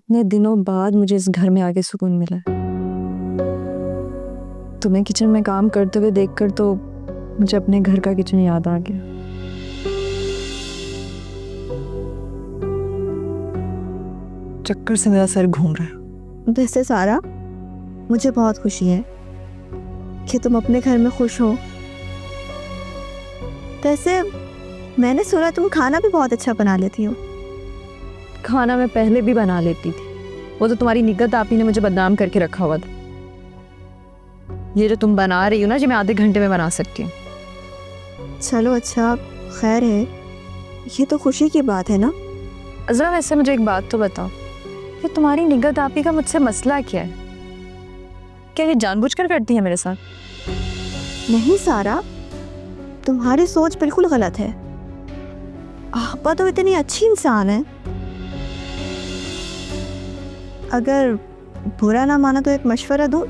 इतने दिनों बाद मुझे इस घर में आके सुकून मिला है। तुम्हें किचन में काम करते हुए देखकर तो मुझे अपने घर का किचन याद आ गया। चक्कर से मेरा सर घूम रहा है। वैसे सारा, मुझे बहुत खुशी है कि तुम अपने घर में खुश हो। वैसे मैंने सुना तुम खाना भी बहुत अच्छा बना लेती हो। खाना मैं पहले भी बना लेती थी, वो तो तुम्हारी निगत आपी ने मुझे बदनाम करके रखा हुआ था। ये जो तुम बना रही हो ना, जो मैं आधे घंटे में बना सकती हूँ। चलो अच्छा, खैर है, ये तो खुशी की बात है ना। अज़रा वैसे मुझे एक बात तो बताओ कि तुम्हारी निगत आपी का मुझसे मसला क्या है? क्या ये जानबूझकर करती है मेरे साथ? नहीं सारा, तुम्हारी सोच बिल्कुल गलत है। आपा तो इतनी अच्छी इंसान है। अगर बुरा ना माना तो एक मशवरा दूं,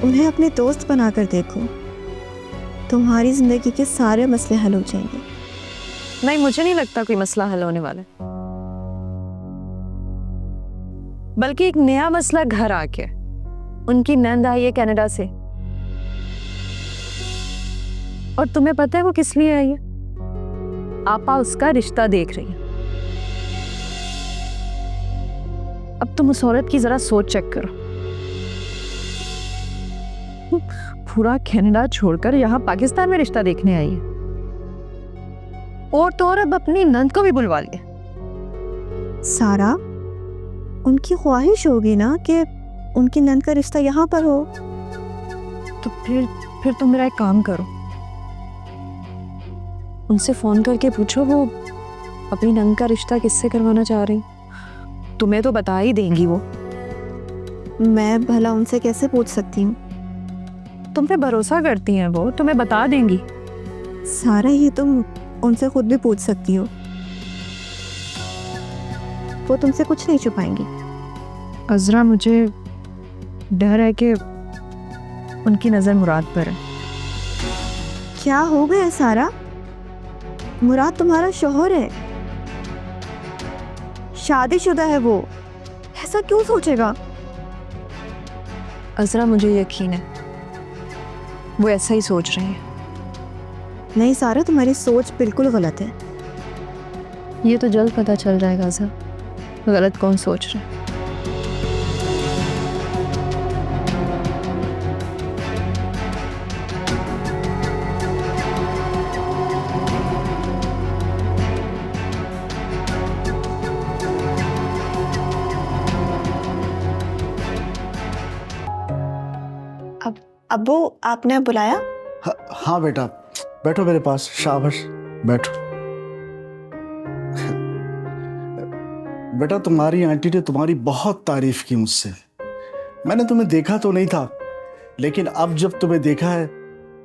उन्हें अपने दोस्त बनाकर देखो, तुम्हारी जिंदगी के सारे मसले हल हो जाएंगे। नहीं, मुझे नहीं लगता कोई मसला हल होने वाला है। बल्कि एक नया मसला घर आके उनकी नंद आई है कनाडा से, और तुम्हें पता है वो किस लिए आई है? आपा उसका रिश्ता देख रही है। अब तुम उस औरत की जरा सोच चेक करो। पूरा कनाडा छोड़कर यहाँ पाकिस्तान में रिश्ता देखने आई है, और तो और अब अपनी नंद को भी बुलवा लिया। सारा, उनकी ख्वाहिश होगी ना कि उनकी नंद का रिश्ता यहाँ पर हो। तो फिर तुम मेरा एक काम करो, उनसे फोन करके पूछो वो अपनी नंद का रिश्ता किससे करवाना चाह रही। तुम्हें तो बता ही देंगी वो। मैं भला उनसे कैसे पूछ सकती हूँ? तुम पे भरोसा करती हैं वो, तुम्हें बता देंगी। सारा, ही तुम उनसे खुद भी पूछ सकती हो, वो तुमसे कुछ नहीं छुपाएंगी। अज़रा, मुझे डर है कि उनकी नज़र मुराद पर है। क्या हो गया सारा? मुराद तुम्हारा शौहर है, शादीशुदा है वो, ऐसा क्यों सोचेगा? अज़रा, मुझे यकीन है वो ऐसा ही सोच रही है। नहीं सारा, तुम्हारी सोच बिल्कुल गलत है। ये तो जल्द पता चल जाएगा अज़रा, गलत कौन सोच रहा है। अब्बू, आपने बुलाया? हाँ बेटा, बैठो मेरे पास। शाबाश, बैठो। बेटा, तुम्हारी आंटी ने तुम्हारी बहुत तारीफ की मुझसे। मैंने तुम्हें देखा तो नहीं था, लेकिन अब जब तुम्हें देखा है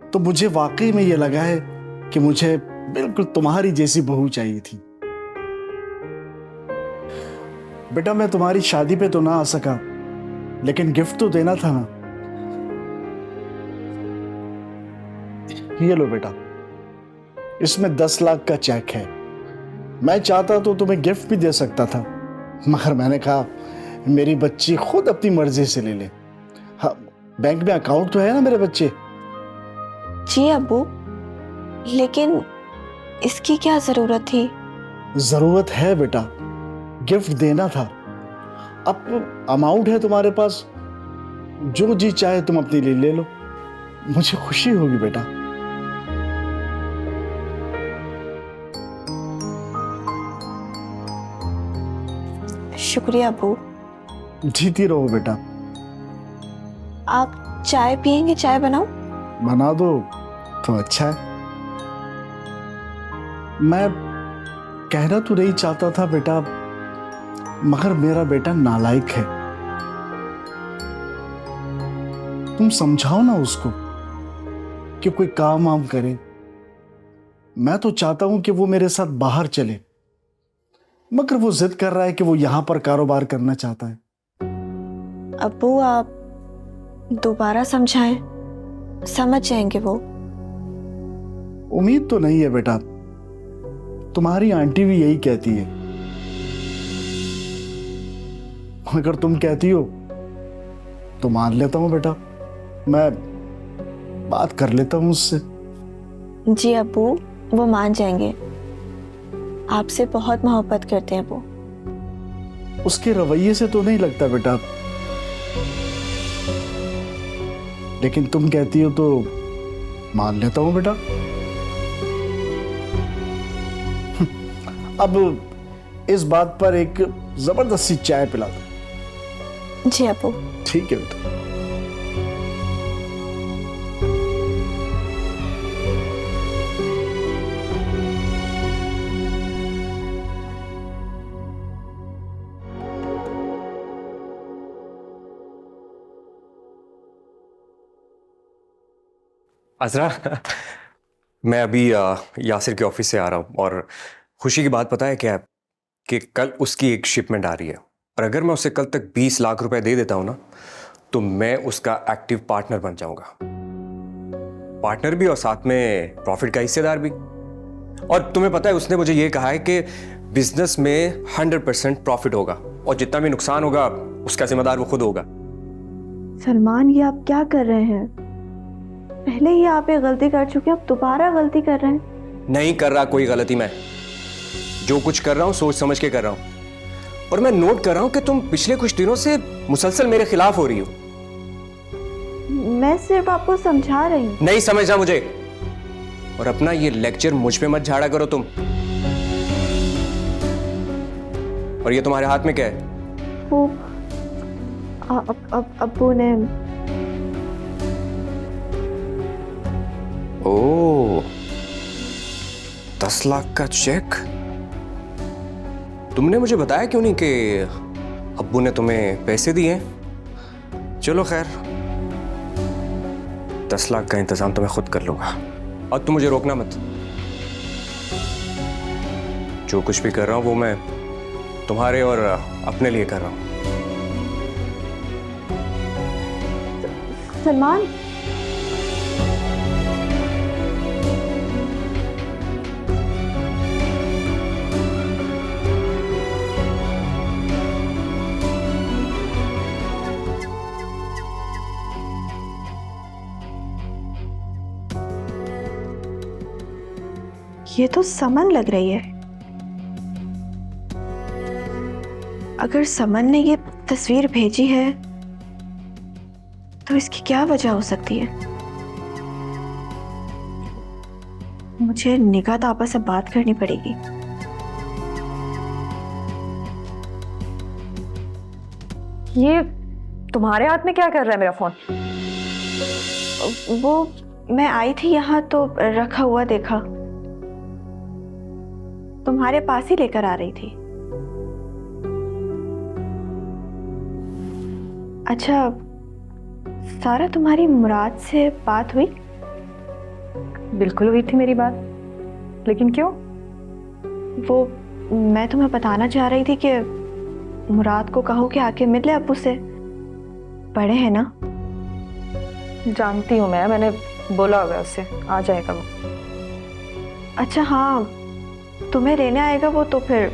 तो मुझे वाकई में ये लगा है कि मुझे बिल्कुल तुम्हारी जैसी बहू चाहिए थी। बेटा, मैं तुम्हारी शादी पे तो ना आ सका, लेकिन गिफ्ट तो देना था ना। ये लो बेटा, इसमें 10 लाख का चेक है। मैं चाहता तो तुम्हें गिफ्ट भी दे सकता था, मगर मैंने कहा मेरी बच्ची खुद अपनी मर्जी से ले ले। हाँ, बैंक में अकाउंट तो है ना मेरे बच्चे। जी अब्बू, लेकिन इसकी क्या जरूरत थी? जरूरत है बेटा, गिफ्ट देना था। अब अमाउंट है तुम्हारे पास, जो जी चाहे तुम अपने लिए ले लो, मुझे खुशी होगी बेटा। शुक्रिया अब्बू। जीती रहो बेटा। आप चाय पियेंगे? चाय बनाओ? बना दो तो अच्छा है। मैं कहना तो नहीं चाहता था बेटा, मगर मेरा बेटा नालायक है। तुम समझाओ ना उसको कि कोई काम वाम करे। मैं तो चाहता हूं कि वो मेरे साथ बाहर चले, मगर वो जिद कर रहा है कि वो यहां पर कारोबार करना चाहता है। अब्बू, आप दोबारा समझाएं, समझ जाएंगे वो। उम्मीद तो नहीं है बेटा, तुम्हारी आंटी भी यही कहती है। अगर तुम कहती हो तो मान लेता हूँ बेटा, मैं बात कर लेता हूँ उससे। जी अब्बू, वो मान जाएंगे। आपसे बहुत मोहब्बत करते हैं वो। उसके रवैये से तो नहीं लगता बेटा, लेकिन तुम कहती हो तो मान लेता हूँ बेटा। अब इस बात पर एक जबरदस्त सी चाय पिला दो। जी अब्बू। ठीक है बेटा। अजरा, मैं अभी यासिर के ऑफिस से आ रहा हूँ और खुशी की बात पता है क्या है कि कल उसकी एक शिपमेंट आ रही है और अगर मैं उसे कल तक 20 लाख रुपए दे देता हूँ ना तो मैं उसका एक्टिव पार्टनर बन जाऊंगा। पार्टनर भी और साथ में प्रॉफिट का हिस्सेदार भी। और तुम्हें पता है उसने मुझे ये कहा है कि बिजनेस में 100% प्रॉफिट होगा और जितना भी नुकसान होगा उसका जिम्मेदार वो खुद होगा। सलमान, ये आप क्या कर रहे हैं? पहले ही आप एक गलती कर चुके हैं, अब दोबारा गलती कर रहे हैं। नहीं कर रहा कोई गलती मैं, जो कुछ कर रहा हूं सोच समझ के कर रहा हूं। और मैं नोट कर रहा हूं कि तुम पिछले कुछ दिनों से मुसलसल मेरे खिलाफ हो रही हो। मैं सिर्फ आपको समझा रही हूँ। नहीं समझना मुझे, और अपना ये लेक्चर मुझ पे मत झाड़ा करो तुम। और ये तुम्हारे हाथ में क्या है? वो अब्बू ने। ओ, 10 लाख का चेक? तुमने मुझे बताया क्यों नहीं कि अब्बू ने तुम्हें पैसे दिए? चलो खैर, 10 लाख का इंतजाम तो मैं खुद कर लूंगा और तुम मुझे रोकना मत। जो कुछ भी कर रहा हूं वो मैं तुम्हारे और अपने लिए कर रहा हूं। सलमान, ये तो समन लग रही है। अगर समन ने ये तस्वीर भेजी है तो इसकी क्या वजह हो सकती है? मुझे निगात आपस से बात करनी पड़ेगी। ये तुम्हारे हाथ में क्या कर रहा है मेरा फोन? वो मैं आई थी यहाँ तो रखा हुआ देखा, तुम्हारे पास ही लेकर आ रही थी। अच्छा सारा, तुम्हारी मुराद से बात हुई? बिल्कुल हुई थी मेरी बात, लेकिन क्यों? वो मैं तुम्हें बताना चाह रही थी कि मुराद को कहो कि आके मिल ले अब्बू से। बड़े हैं ना। जानती हूँ मैंने बोला होगा उससे, आ जाएगा वो। अच्छा हाँ, तुम्हें लेने आएगा वो तो फिर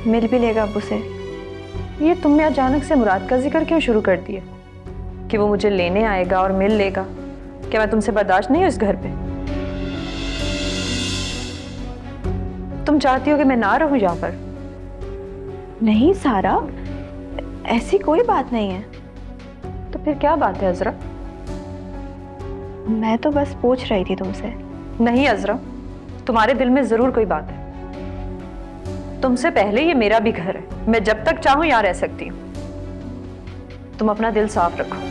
मिल भी लेगा अब्बू से। ये तुमने अचानक से मुराद का जिक्र क्यों शुरू कर दिया कि वो मुझे लेने आएगा और मिल लेगा? क्या मैं तुमसे बर्दाश्त नहीं हूँ इस घर पे? तुम चाहती हो कि मैं ना रहूं यहाँ पर? नहीं सारा, ऐसी कोई बात नहीं है। तो फिर क्या बात है अजरा? मैं तो बस पूछ रही थी तुमसे। नहीं अजरा, तुम्हारे दिल में जरूर कोई बात है। तुमसे पहले ये मेरा भी घर है, मैं जब तक चाहूं यहाँ रह सकती हूँ। तुम अपना दिल साफ रखो।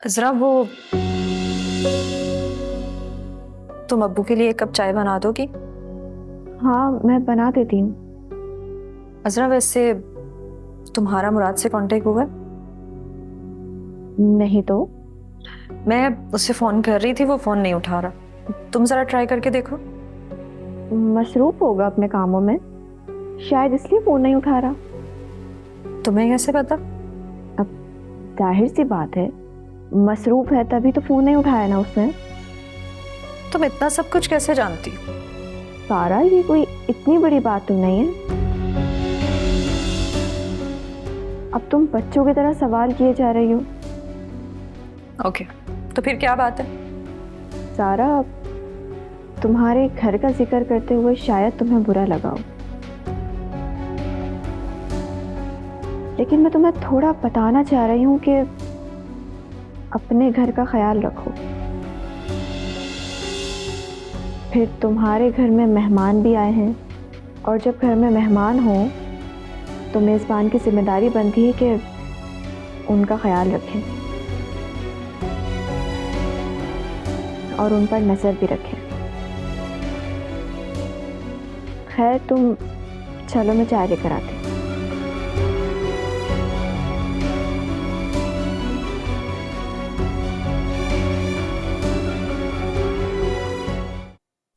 अजरा, वो तुम अब्बू के लिए एक कप चाय बना दोगी? हाँ मैं बना देती हूँ। अजरा, वैसे तुम्हारा मुराद से कांटेक्ट हुआ? नहीं तो। मैं उससे फोन कर रही थी, वो फोन नहीं उठा रहा। तुम जरा ट्राई करके देखो। मसरूफ होगा अपने कामों में, शायद इसलिए फोन नहीं उठा रहा। तुम्हें कैसे पता? जाहिर सी बात है, मसरूफ है तभी तो फोन नहीं उठाया ना उसने। तुम इतना सब कुछ कैसे जानती हो? सारा, ये कोई इतनी बड़ी बात तो नहीं है। अब तुम बच्चों की तरह सवाल किए जा रही हो। ओके, तो फिर क्या बात है? सारा, तुम्हारे घर का जिक्र करते हुए शायद तुम्हें बुरा लगा हो, लेकिन मैं तुम्हें थोड़ा बताना चाह रही हूँ कि अपने घर का ख्याल रखो। फिर तुम्हारे घर में मेहमान भी आए हैं, और जब घर में मेहमान हो तो मेज़बान की जिम्मेदारी बनती है कि उनका ख्याल रखें और उन पर नज़र भी रखें। खैर, तुम चलो, मैं चाय लेकर आती हूँ।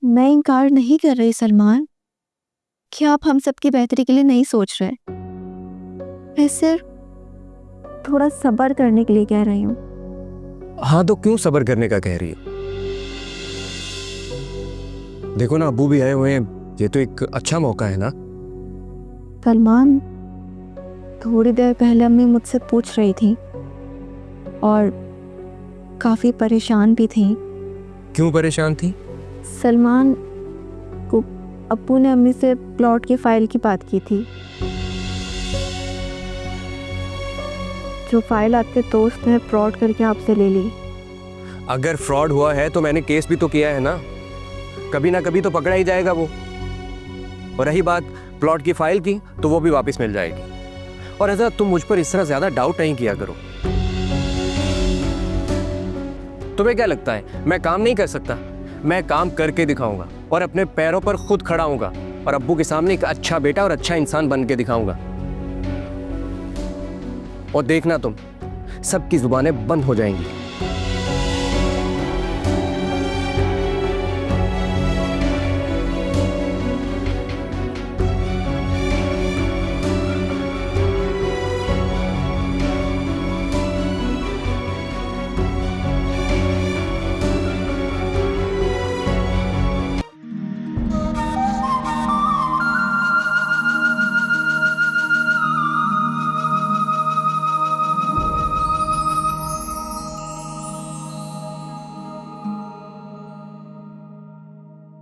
मैं इनकार नहीं कर रही सलमान कि आप हम सबकी बेहतरी के लिए नहीं सोच रहे। मैं सिर्फ थोड़ा सब्र करने के लिए कह रही हूँ। हाँ, तो क्यों सब्र करने का कह रही हो? देखो ना, अब्बू भी आए हुए हैं, ये तो एक अच्छा मौका है ना। सलमान, थोड़ी देर पहले अम्मी मुझसे पूछ रही थी और काफ़ी परेशान भी थी। क्यों परेशान थी? सलमान को अप्पू ने अम्मी से प्लॉट की फाइल की बात की थी। जो फाइल आपके दोस्त ने फ्रॉड करके आपसे ले ली। अगर फ्रॉड हुआ है तो मैंने केस भी तो किया है ना, कभी ना कभी तो पकड़ा ही जाएगा वो। और रही बात प्लॉट की फाइल की, तो वो भी वापस मिल जाएगी। और ऐसा तुम मुझ पर इस तरह ज्यादा डाउट नहीं किया करो। तुम्हें क्या लगता है मैं काम नहीं कर सकता? मैं काम करके दिखाऊंगा और अपने पैरों पर खुद खड़ा होऊंगा और अब्बू के सामने एक अच्छा बेटा और अच्छा इंसान बन के दिखाऊंगा। और देखना तुम, सबकी जुबानें बंद हो जाएंगी।